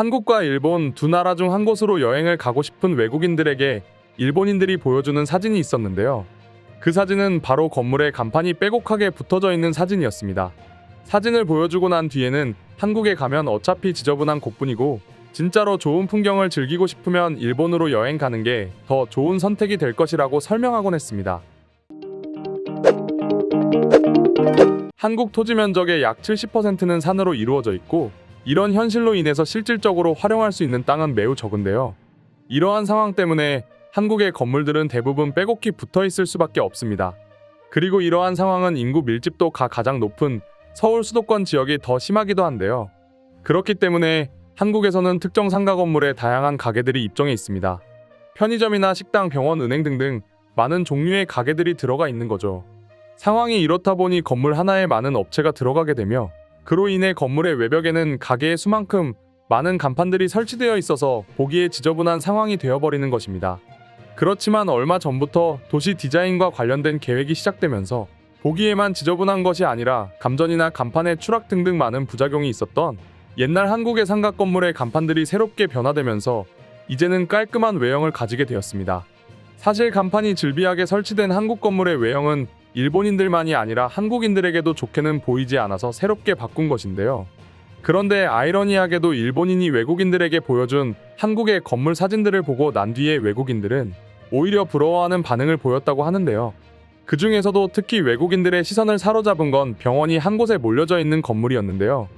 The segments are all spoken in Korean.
한국과 일본 두 나라 중 한 곳으로 여행을 가고 싶은 외국인들에게 일본인들이 보여주는 사진이 있었는데요. 그 사진은 바로 건물에 간판이 빼곡하게 붙어져 있는 사진이었습니다. 사진을 보여주고 난 뒤에는 한국에 가면 어차피 지저분한 곳뿐이고 진짜로 좋은 풍경을 즐기고 싶으면 일본으로 여행 가는 게 더 좋은 선택이 될 것이라고 설명하곤 했습니다. 한국 토지 면적의 약 70%는 산으로 이루어져 있고 이런 현실로 인해서 실질적으로 활용할 수 있는 땅은 매우 적은데요. 이러한 상황 때문에 한국의 건물들은 대부분 빼곡히 붙어 있을 수밖에 없습니다. 그리고 이러한 상황은 인구 밀집도 가장 높은 서울 수도권 지역이 더 심하기도 한데요. 그렇기 때문에 한국에서는 특정 상가 건물에 다양한 가게들이 입점해 있습니다. 편의점이나 식당, 병원, 은행 등등 많은 종류의 가게들이 들어가 있는 거죠. 상황이 이렇다 보니 건물 하나에 많은 업체가 들어가게 되며 그로 인해 건물의 외벽에는 가게의 수만큼 많은 간판들이 설치되어 있어서 보기에 지저분한 상황이 되어버리는 것입니다. 그렇지만 얼마 전부터 도시 디자인과 관련된 계획이 시작되면서 보기에만 지저분한 것이 아니라 감전이나 간판의 추락 등등 많은 부작용이 있었던 옛날 한국의 상가 건물의 간판들이 새롭게 변화되면서 이제는 깔끔한 외형을 가지게 되었습니다. 사실 간판이 즐비하게 설치된 한국 건물의 외형은 일본인들만이 아니라 한국인들에게도 좋게는 보이지 않아서 새롭게 바꾼 것인데요. 그런데 아이러니하게도 일본인이 외국인들에게 보여준 한국의 건물 사진들을 보고 난 뒤에 외국인들은 오히려 부러워하는 반응을 보였다고 하는데요. 그 중에서도 특히 외국인들의 시선을 사로잡은 건 병원이 한 곳에 몰려져 있는 건물이었는데요.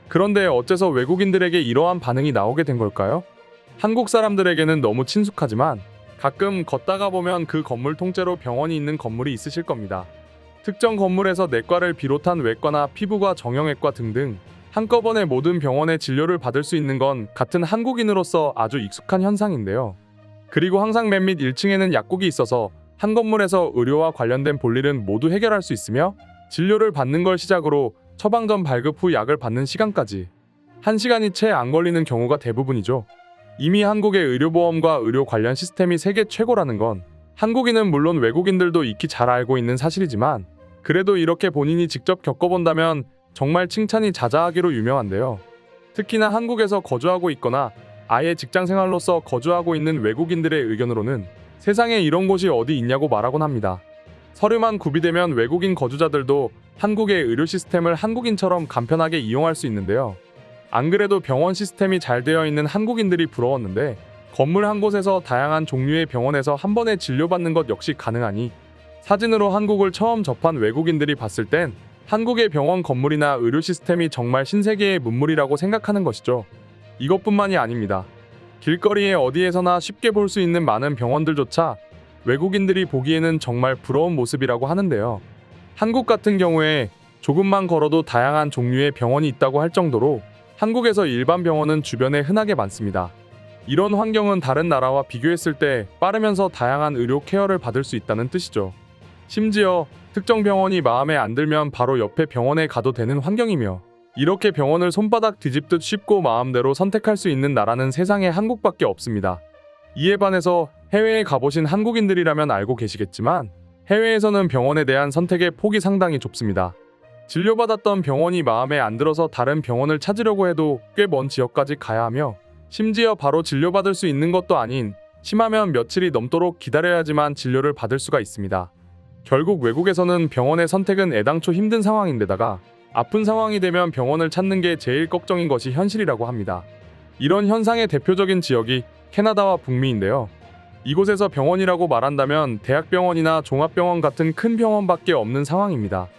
그런데 어째서 외국인들에게 이러한 반응이 나오게 된 걸까요? 한국 사람들에게는 너무 친숙하지만 가끔 걷다가 보면 그 건물 통째로 병원이 있는 건물이 있으실 겁니다. 특정 건물에서 내과를 비롯한 외과나 피부과 정형외과 등등 한꺼번에 모든 병원의 진료를 받을 수 있는 건 같은 한국인으로서 아주 익숙한 현상인데요. 그리고 항상 맨 밑 1층에는 약국이 있어서 한 건물에서 의료와 관련된 볼일은 모두 해결할 수 있으며 진료를 받는 걸 시작으로 처방전 발급 후 약을 받는 시간까지 1시간이 채 안 걸리는 경우가 대부분이죠. 이미 한국의 의료보험과 의료 관련 시스템이 세계 최고라는 건 한국인은 물론 외국인들도 익히 잘 알고 있는 사실이지만 그래도 이렇게 본인이 직접 겪어본다면 정말 칭찬이 자자하기로 유명한데요. 특히나 한국에서 거주하고 있거나 아예 직장생활로서 거주하고 있는 외국인들의 의견으로는 세상에 이런 곳이 어디 있냐고 말하곤 합니다. 서류만 구비되면 외국인 거주자들도 한국의 의료 시스템을 한국인처럼 간편하게 이용할 수 있는데요. 안 그래도 병원 시스템이 잘 되어 있는 한국인들이 부러웠는데 건물 한 곳에서 다양한 종류의 병원에서 한 번에 진료받는 것 역시 가능하니 사진으로 한국을 처음 접한 외국인들이 봤을 땐 한국의 병원 건물이나 의료 시스템이 정말 신세계의 문물이라고 생각하는 것이죠. 이것뿐만이 아닙니다. 길거리에 어디에서나 쉽게 볼 수 있는 많은 병원들조차 외국인들이 보기에는 정말 부러운 모습이라고 하는데요. 한국 같은 경우에 조금만 걸어도 다양한 종류의 병원이 있다고 할 정도로 한국에서 일반 병원은 주변에 흔하게 많습니다. 이런 환경은 다른 나라와 비교했을 때 빠르면서 다양한 의료 케어를 받을 수 있다는 뜻이죠. 심지어 특정 병원이 마음에 안 들면 바로 옆에 병원에 가도 되는 환경이며 이렇게 병원을 손바닥 뒤집듯 쉽고 마음대로 선택할 수 있는 나라는 세상에 한국밖에 없습니다. 이에 반해서 해외에 가보신 한국인들이라면 알고 계시겠지만 해외에서는 병원에 대한 선택의 폭이 상당히 좁습니다. 진료받았던 병원이 마음에 안 들어서 다른 병원을 찾으려고 해도 꽤 먼 지역까지 가야 하며 심지어 바로 진료받을 수 있는 것도 아닌 심하면 며칠이 넘도록 기다려야지만 진료를 받을 수가 있습니다. 결국 외국에서는 병원의 선택은 애당초 힘든 상황인데다가 아픈 상황이 되면 병원을 찾는 게 제일 걱정인 것이 현실이라고 합니다. 이런 현상의 대표적인 지역이 캐나다와 북미인데요. 이곳에서 병원이라고 말한다면 대학병원이나 종합병원 같은 큰 병원밖에 없는 상황입니다.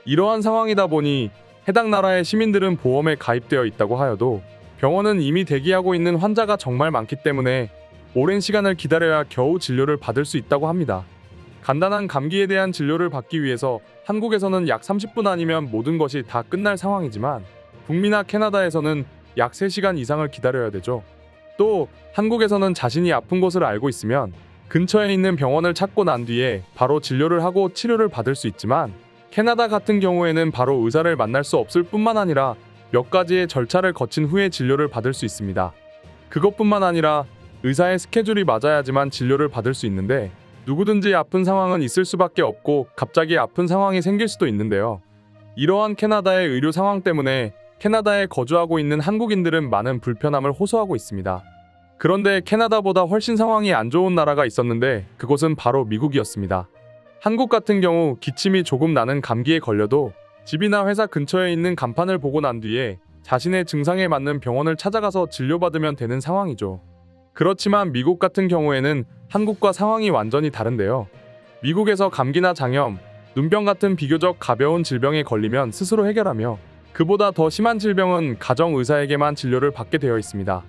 이러한 상황이다 보니 해당 나라의 시민들은 보험에 가입되어 있다고 하여도 병원은 이미 대기하고 있는 환자가 정말 많기 때문에 오랜 시간을 기다려야 겨우 진료를 받을 수 있다고 합니다. 간단한 감기에 대한 진료를 받기 위해서 한국에서는 약 30분 아니면 모든 것이 다 끝날 상황이지만 북미나 캐나다에서는 약 3시간 이상을 기다려야 되죠. 또 한국에서는 자신이 아픈 곳을 알고 있으면 근처에 있는 병원을 찾고 난 뒤에 바로 진료를 하고 치료를 받을 수 있지만 캐나다 같은 경우에는 바로 의사를 만날 수 없을 뿐만 아니라 몇 가지의 절차를 거친 후에 진료를 받을 수 있습니다. 그것뿐만 아니라 의사의 스케줄이 맞아야지만 진료를 받을 수 있는데 누구든지 아픈 상황은 있을 수밖에 없고 갑자기 아픈 상황이 생길 수도 있는데요. 이러한 캐나다의 의료 상황 때문에 캐나다에 거주하고 있는 한국인들은 많은 불편함을 호소하고 있습니다. 그런데 캐나다보다 훨씬 상황이 안 좋은 나라가 있었는데 그곳은 바로 미국이었습니다. 한국 같은 경우 기침이 조금 나는 감기에 걸려도 집이나 회사 근처에 있는 간판을 보고 난 뒤에 자신의 증상에 맞는 병원을 찾아가서 진료받으면 되는 상황이죠. 그렇지만 미국 같은 경우에는 한국과 상황이 완전히 다른데요. 미국에서 감기나 장염, 눈병 같은 비교적 가벼운 질병에 걸리면 스스로 해결하며 그보다 더 심한 질병은 가정의사에게만 진료를 받게 되어 있습니다.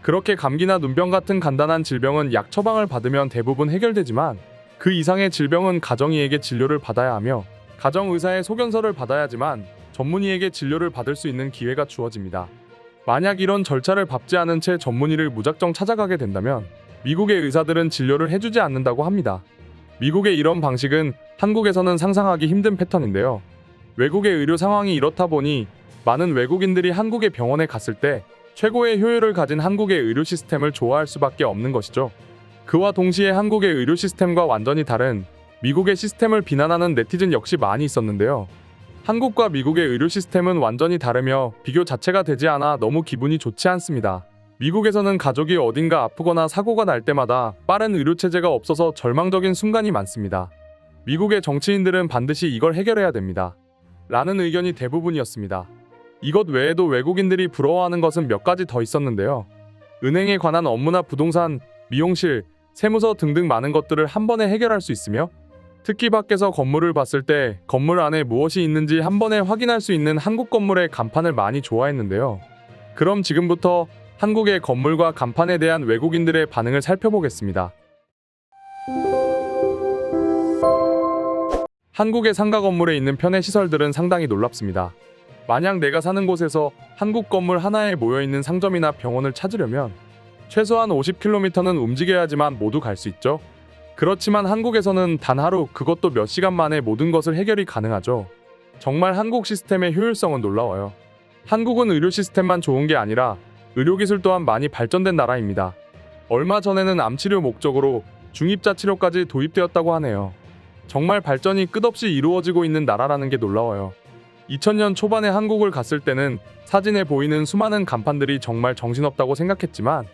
그렇게 감기나 눈병 같은 간단한 질병은 약 처방을 받으면 대부분 해결되지만 그 이상의 질병은 가정의에게 진료를 받아야 하며 가정의사의 소견서를 받아야지만 전문의에게 진료를 받을 수 있는 기회가 주어집니다. 만약 이런 절차를 밟지 않은 채 전문의를 무작정 찾아가게 된다면 미국의 의사들은 진료를 해주지 않는다고 합니다. 미국의 이런 방식은 한국에서는 상상하기 힘든 패턴인데요. 외국의 의료 상황이 이렇다 보니 많은 외국인들이 한국의 병원에 갔을 때 최고의 효율을 가진 한국의 의료 시스템을 좋아할 수밖에 없는 것이죠. 그와 동시에 한국의 의료 시스템과 완전히 다른 미국의 시스템을 비난하는 네티즌 역시 많이 있었는데요. 한국과 미국의 의료 시스템은 완전히 다르며 비교 자체가 되지 않아 너무 기분이 좋지 않습니다. 미국에서는 가족이 어딘가 아프거나 사고가 날 때마다 빠른 의료체제가 없어서 절망적인 순간이 많습니다. 미국의 정치인들은 반드시 이걸 해결해야 됩니다. 라는 의견이 대부분이었습니다. 이것 외에도 외국인들이 부러워하는 것은 몇 가지 더 있었는데요. 은행에 관한 업무나 부동산, 미용실, 세무서 등등 많은 것들을 한 번에 해결할 수 있으며 특히 밖에서 건물을 봤을 때 건물 안에 무엇이 있는지 한 번에 확인할 수 있는 한국 건물의 간판을 많이 좋아했는데요. 그럼 지금부터 한국의 건물과 간판에 대한 외국인들의 반응을 살펴보겠습니다. 한국의 상가 건물에 있는 편의 시설들은 상당히 놀랍습니다. 만약 내가 사는 곳에서 한국 건물 하나에 모여있는 상점이나 병원을 찾으려면 최소한 50km는 움직여야지만 모두 갈 수 있죠. 그렇지만 한국에서는 단 하루, 그것도 몇 시간 만에 모든 것을 해결이 가능하죠. 정말 한국 시스템의 효율성은 놀라워요. 한국은 의료 시스템만 좋은 게 아니라 의료기술 또한 많이 발전된 나라입니다. 얼마 전에는 암치료 목적으로 중입자 치료까지 도입되었다고 하네요. 정말 발전이 끝없이 이루어지고 있는 나라라는 게 놀라워요. 2000년 초반에 한국을 갔을 때는 사진에 보이는 수많은 간판들이 정말 정신없다고 생각했지만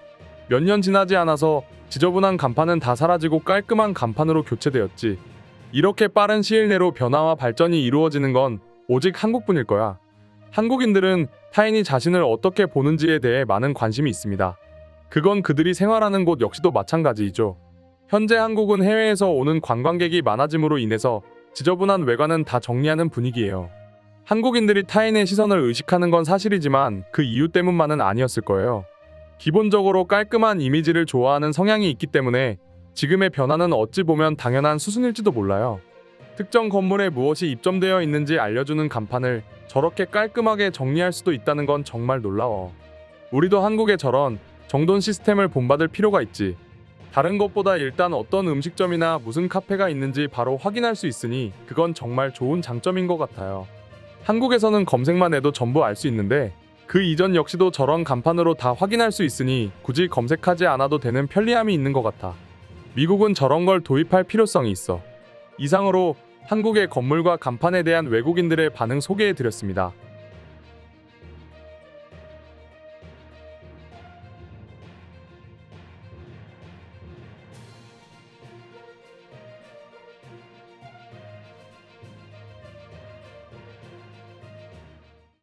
몇 년 지나지 않아서 지저분한 간판은 다 사라지고 깔끔한 간판으로 교체되었지. 이렇게 빠른 시일 내로 변화와 발전이 이루어지는 건 오직 한국뿐일 거야. 한국인들은 타인이 자신을 어떻게 보는지에 대해 많은 관심이 있습니다. 그건 그들이 생활하는 곳 역시도 마찬가지이죠. 현재 한국은 해외에서 오는 관광객이 많아짐으로 인해서 지저분한 외관은 다 정리하는 분위기예요. 한국인들이 타인의 시선을 의식하는 건 사실이지만 그 이유 때문만은 아니었을 거예요. 기본적으로 깔끔한 이미지를 좋아하는 성향이 있기 때문에 지금의 변화는 어찌 보면 당연한 수순일지도 몰라요. 특정 건물에 무엇이 입점되어 있는지 알려주는 간판을 저렇게 깔끔하게 정리할 수도 있다는 건 정말 놀라워. 우리도 한국에 저런 정돈 시스템을 본받을 필요가 있지. 다른 것보다 일단 어떤 음식점이나 무슨 카페가 있는지 바로 확인할 수 있으니 그건 정말 좋은 장점인 것 같아요. 한국에서는 검색만 해도 전부 알 수 있는데 그 이전 역시도 저런 간판으로 다 확인할 수 있으니 굳이 검색하지 않아도 되는 편리함이 있는 것 같아. 미국은 저런 걸 도입할 필요성이 있어. 이상으로 한국의 건물과 간판에 대한 외국인들의 반응 소개해드렸습니다.